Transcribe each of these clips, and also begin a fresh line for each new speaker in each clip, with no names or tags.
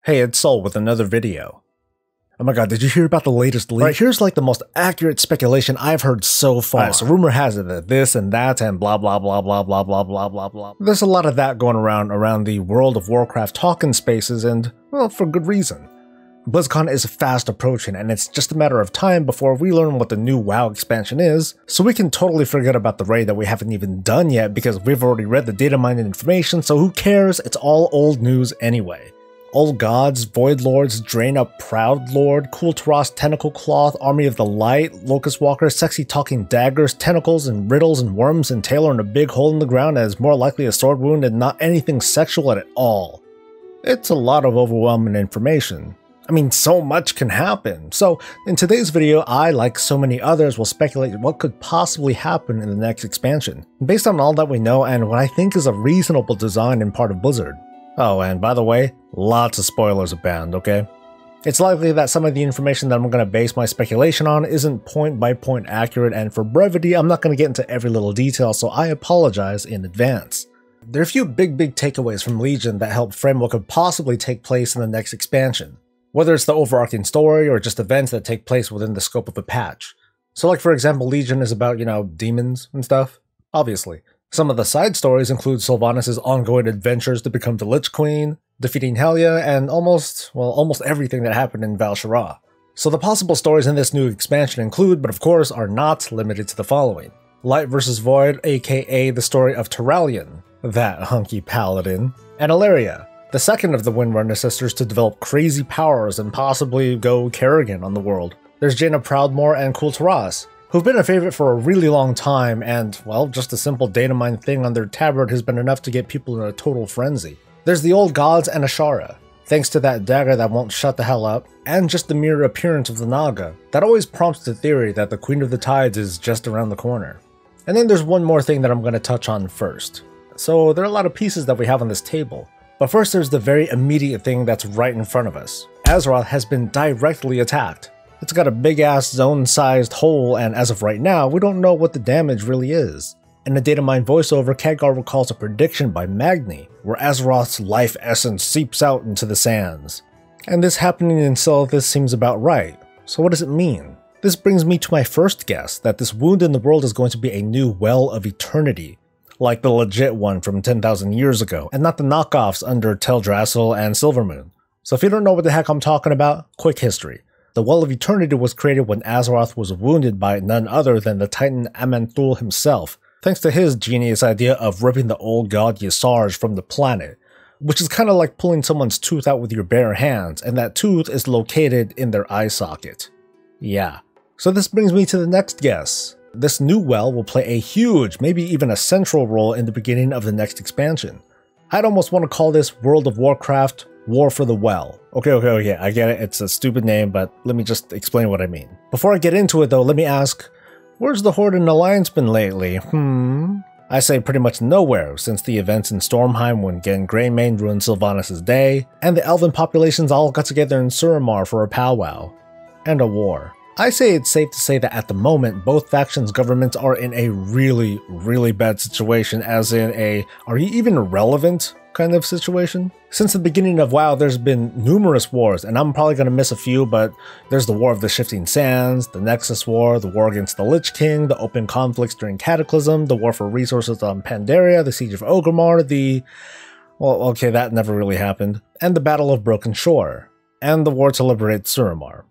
Hey, it's Soul with another video. Oh my god, did you hear about the latest leak? Right, here's like the most accurate speculation I've heard so far. Right, so rumor has it that this and that and blah blah blah blah blah blah blah blah blah. There's a lot of that going around the World of Warcraft talking spaces, and, well, for good reason. Blizzcon is fast approaching, and it's just a matter of time before we learn what the new WoW expansion is, so we can totally forget about the raid that we haven't even done yet because we've already read the data mining information, so who cares, it's all old news anyway. Old Gods, Void Lords, Drain Up Proud Lord, Kultaros Tentacle Cloth, Army of the Light, Locust Walker, Sexy Talking Daggers, Tentacles and Riddles and Worms and Taylor in a big hole in the ground that is more likely a sword wound and not anything sexual at all. It's a lot of overwhelming information. I mean, so much can happen. So, in today's video, I, like so many others, will speculate what could possibly happen in the next expansion, based on all that we know and what I think is a reasonable design in part of Blizzard. Oh, and by the way, lots of spoilers abound, okay? It's likely that some of the information that I'm going to base my speculation on isn't point-by-point accurate, and for brevity, I'm not going to get into every little detail, so I apologize in advance. There are a few big takeaways from Legion that help frame what could possibly take place in the next expansion, whether it's the overarching story or just events that take place within the scope of a patch. So like, for example, Legion is about, demons and stuff, obviously. Some of the side stories include Sylvanas' ongoing adventures to become the Lich Queen, defeating Helya, and almost everything that happened in Val-Shara. So the possible stories in this new expansion include, but of course are not limited to the following. Light vs. Void, aka the story of Turalyon, that hunky paladin, and Ilaria, the second of the Windrunner sisters to develop crazy powers and possibly go Kerrigan on the world. There's Jaina Proudmoore and Kultaros, who've been a favorite for a really long time, and, well, just a simple data mine thing on their tabard has been enough to get people in a total frenzy. There's the Old Gods and Ashara, thanks to that dagger that won't shut the hell up, and just the mere appearance of the Naga, that always prompts the theory that the Queen of the Tides is just around the corner. And then there's one more thing that I'm going to touch on first. So there are a lot of pieces that we have on this table, but first there's the very immediate thing that's right in front of us. Azeroth has been directly attacked. It's got a big-ass zone-sized hole, and as of right now, we don't know what the damage really is. In the Datamine voiceover, Khadgar recalls a prediction by Magni, where Azeroth's life essence seeps out into the sands. And this happening in Silithus seems about right. So what does it mean? This brings me to my first guess, that this wound in the world is going to be a new Well of Eternity, like the legit one from 10,000 years ago, and not the knockoffs under Teldrassil and Silvermoon. So if you don't know what the heck I'm talking about, quick history. The Well of Eternity was created when Azeroth was wounded by none other than the Titan Aman'Thul himself, thanks to his genius idea of ripping the old god Ysarge from the planet, which is kind of like pulling someone's tooth out with your bare hands, and that tooth is located in their eye socket. Yeah. So this brings me to the next guess. This new well will play a huge, maybe even a central role in the beginning of the next expansion. I'd almost want to call this World of Warcraft War for the Well. Okay, I get it, it's a stupid name, but let me just explain what I mean. Before I get into it though, let me ask, where's the Horde and Alliance been lately? I say pretty much nowhere, since the events in Stormheim when Gen Greymane ruined Sylvanas' day, and the elven populations all got together in Suramar for a powwow. And a war. I say it's safe to say that at the moment, both factions' governments are in a really bad situation, as in a, are you even relevant kind of situation? Since the beginning of WoW, there's been numerous wars, and I'm probably going to miss a few, but there's the War of the Shifting Sands, the Nexus War, the war against the Lich King, the open conflicts during Cataclysm, the war for resources on Pandaria, the Siege of Orgrimmar, well, okay, that never really happened, and the Battle of Broken Shore, and the war to liberate Suramar,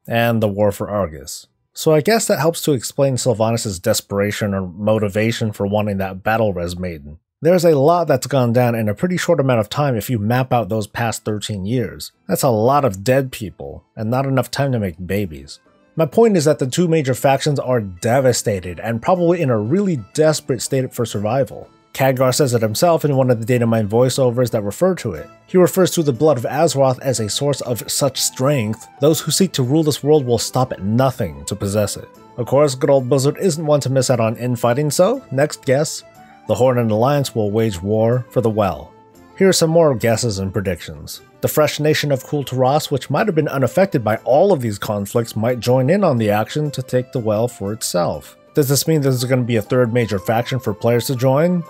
and the war for Argus. So I guess that helps to explain Sylvanas' desperation or motivation for wanting that battle res maiden. There's a lot that's gone down in a pretty short amount of time if you map out those past 13 years. That's a lot of dead people, and not enough time to make babies. My point is that the two major factions are devastated, and probably in a really desperate state for survival. Khadgar says it himself in one of the Datamine voiceovers that refer to it. He refers to the blood of Azeroth as a source of such strength, those who seek to rule this world will stop at nothing to possess it. Of course, good old Blizzard isn't one to miss out on infighting, so next guess. The Horde and Alliance will wage war for the Well. Here are some more guesses and predictions. The fresh nation of Kultaros, which might have been unaffected by all of these conflicts, might join in on the action to take the Well for itself. Does this mean there's going to be a third major faction for players to join?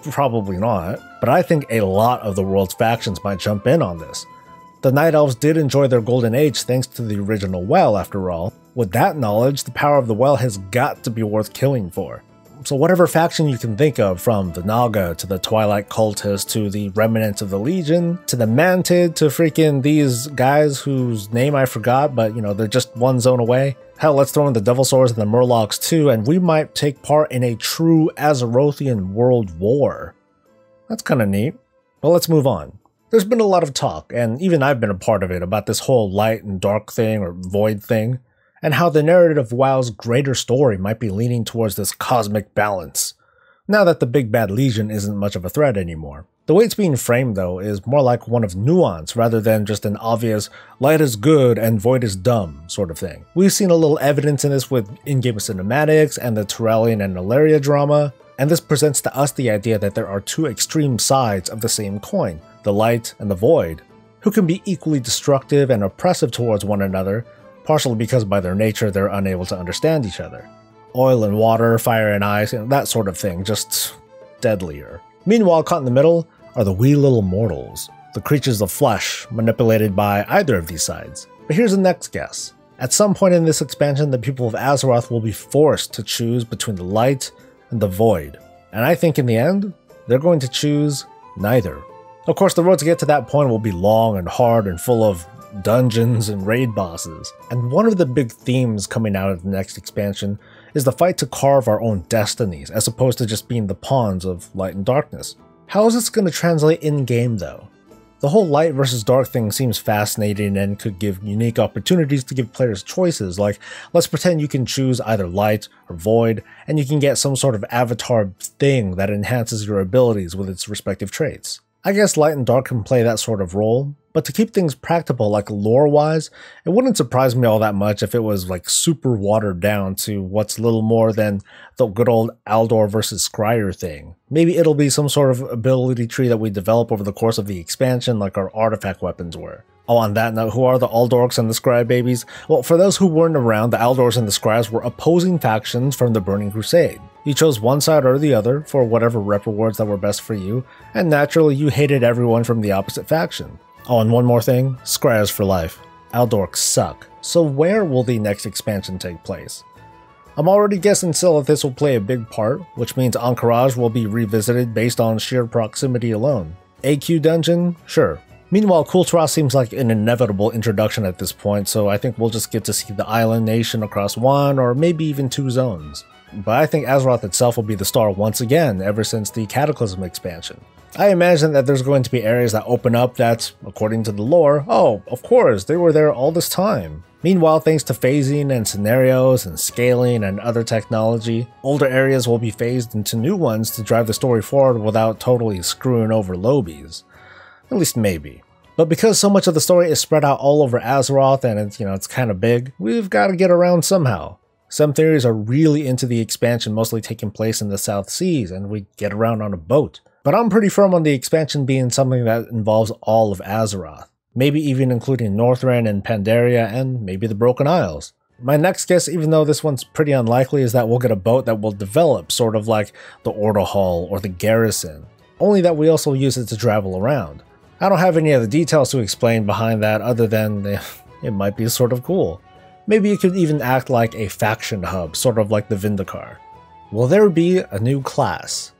Probably not, but I think a lot of the world's factions might jump in on this. The Night Elves did enjoy their golden age thanks to the original well, after all. With that knowledge, the power of the well has got to be worth killing for. So whatever faction you can think of, from the Naga to the Twilight Cultists to the Remnants of the Legion to the Mantid to freaking these guys whose name I forgot, but you know, they're just one zone away. Hell, let's throw in the Devil Swords and the Murlocs too, and we might take part in a true Azerothian world war. That's kinda neat. But let's move on. There's been a lot of talk, and even I've been a part of it, about this whole light and dark thing or void thing, and how the narrative of WoW's greater story might be leaning towards this cosmic balance, now that the big bad Legion isn't much of a threat anymore. The way it's being framed, though, is more like one of nuance rather than just an obvious light is good and void is dumb sort of thing. We've seen a little evidence in this with in-game cinematics and the Turellian and Ilaria drama, and this presents to us the idea that there are two extreme sides of the same coin, the light and the void, who can be equally destructive and oppressive towards one another, partially because by their nature they're unable to understand each other. Oil and water, fire and ice, that sort of thing, just deadlier. Meanwhile, caught in the middle are the wee little mortals, the creatures of flesh manipulated by either of these sides. But here's the next guess. At some point in this expansion, the people of Azeroth will be forced to choose between the light and the void. And I think in the end, they're going to choose neither. Of course, the road to get to that point will be long and hard and full of dungeons and raid bosses. And one of the big themes coming out of the next expansion is the fight to carve our own destinies, as opposed to just being the pawns of light and darkness. How is this going to translate in-game though? The whole light versus dark thing seems fascinating and could give unique opportunities to give players choices, like let's pretend you can choose either light or void, and you can get some sort of avatar thing that enhances your abilities with its respective traits. I guess light and dark can play that sort of role, but to keep things practical, like lore-wise, it wouldn't surprise me all that much if it was like super watered down to what's little more than the good old Aldor versus Scryer thing. Maybe it'll be some sort of ability tree that we develop over the course of the expansion like our artifact weapons were. Oh, on that note, who are the Aldorks and the Scry babies? Well, for those who weren't around, the Aldors and the Scryers were opposing factions from the Burning Crusade. You chose one side or the other for whatever rep rewards that were best for you, and naturally you hated everyone from the opposite faction. Oh, and one more thing, Scryers for life. Aldorks suck. So where will the next expansion take place? I'm already guessing still that this will play a big part, which means Encourage will be revisited based on sheer proximity alone. AQ Dungeon? Sure. Meanwhile, Kulturas seems like an inevitable introduction at this point, so I think we'll just get to see the island nation across one or maybe even two zones. But I think Azeroth itself will be the star once again ever since the Cataclysm expansion. I imagine that there's going to be areas that open up that, according to the lore, oh, of course, they were there all this time. Meanwhile, thanks to phasing and scenarios and scaling and other technology, older areas will be phased into new ones to drive the story forward without totally screwing over Lobies. At least maybe. But because so much of the story is spread out all over Azeroth and it's kind of big, we've got to get around somehow. Some theories are really into the expansion mostly taking place in the South Seas and we get around on a boat. But I'm pretty firm on the expansion being something that involves all of Azeroth. Maybe even including Northrend and Pandaria and maybe the Broken Isles. My next guess, even though this one's pretty unlikely, is that we'll get a boat that will develop sort of like the Order Hall or the Garrison. Only that we also use it to travel around. I don't have any other details to explain behind that other than it might be sort of cool. Maybe it could even act like a faction hub, sort of like the Vindicar. Will there be a new class?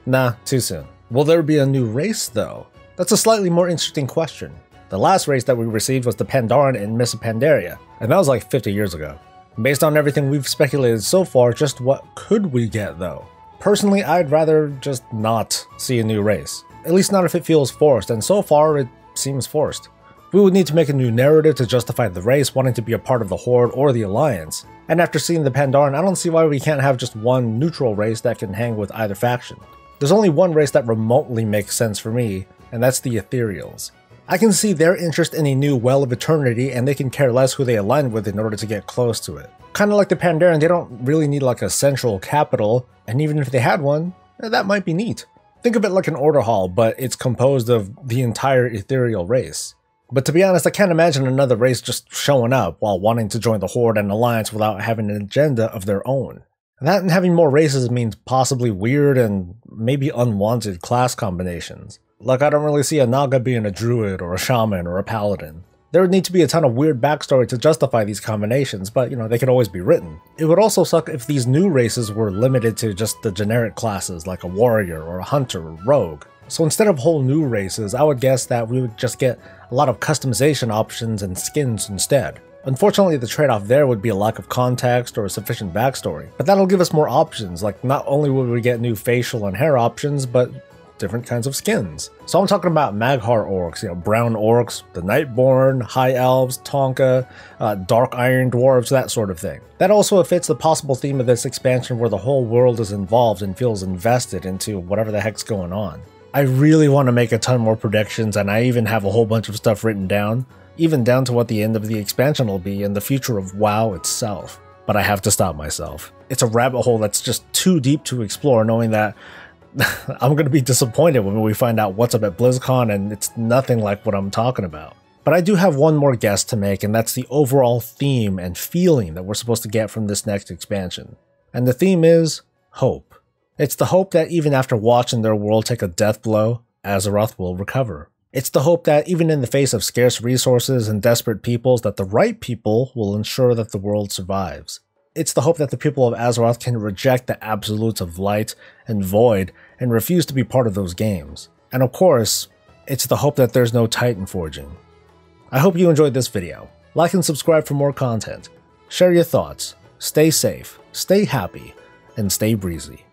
Nah, too soon. Will there be a new race though? That's a slightly more interesting question. The last race that we received was the Pandaren in Mists of Pandaria, and that was like 50 years ago. Based on everything we've speculated so far, just what could we get though? Personally, I'd rather just not see a new race. At least not if it feels forced, and so far it seems forced. We would need to make a new narrative to justify the race wanting to be a part of the Horde or the Alliance. And after seeing the Pandaren, I don't see why we can't have just one neutral race that can hang with either faction. There's only one race that remotely makes sense for me, and that's the Ethereals. I can see their interest in a new Well of Eternity, and they can care less who they align with in order to get close to it. Kinda like the Pandaren, they don't really need like a central capital, and even if they had one, that might be neat. Think of it like an order hall, but it's composed of the entire ethereal race. But to be honest, I can't imagine another race just showing up while wanting to join the Horde and Alliance without having an agenda of their own. That and having more races means possibly weird and maybe unwanted class combinations. Like, I don't really see a Naga being a druid or a shaman or a paladin. There would need to be a ton of weird backstory to justify these combinations, but they could always be written. It would also suck if these new races were limited to just the generic classes like a warrior or a hunter or rogue. So instead of whole new races, I would guess that we would just get a lot of customization options and skins instead. Unfortunately, the trade-off there would be a lack of context or a sufficient backstory, but that'll give us more options. Like, not only would we get new facial and hair options, but different kinds of skins. So I'm talking about Maghar orcs, brown orcs, the Nightborn, High Elves, Tonka, Dark Iron Dwarves, that sort of thing. That also fits the possible theme of this expansion where the whole world is involved and feels invested into whatever the heck's going on. I really want to make a ton more predictions, and I even have a whole bunch of stuff written down, even down to what the end of the expansion will be and the future of WoW itself. But I have to stop myself. It's a rabbit hole that's just too deep to explore, knowing that I'm going to be disappointed when we find out what's up at Blizzcon and it's nothing like what I'm talking about. But I do have one more guess to make, and that's the overall theme and feeling that we're supposed to get from this next expansion. And the theme is hope. It's the hope that even after watching their world take a death blow, Azeroth will recover. It's the hope that even in the face of scarce resources and desperate peoples, that the right people will ensure that the world survives. It's the hope that the people of Azeroth can reject the absolutes of light and void and refuse to be part of those games. And of course, it's the hope that there's no Titan forging. I hope you enjoyed this video. Like and subscribe for more content. Share your thoughts. Stay safe, stay happy, and stay breezy.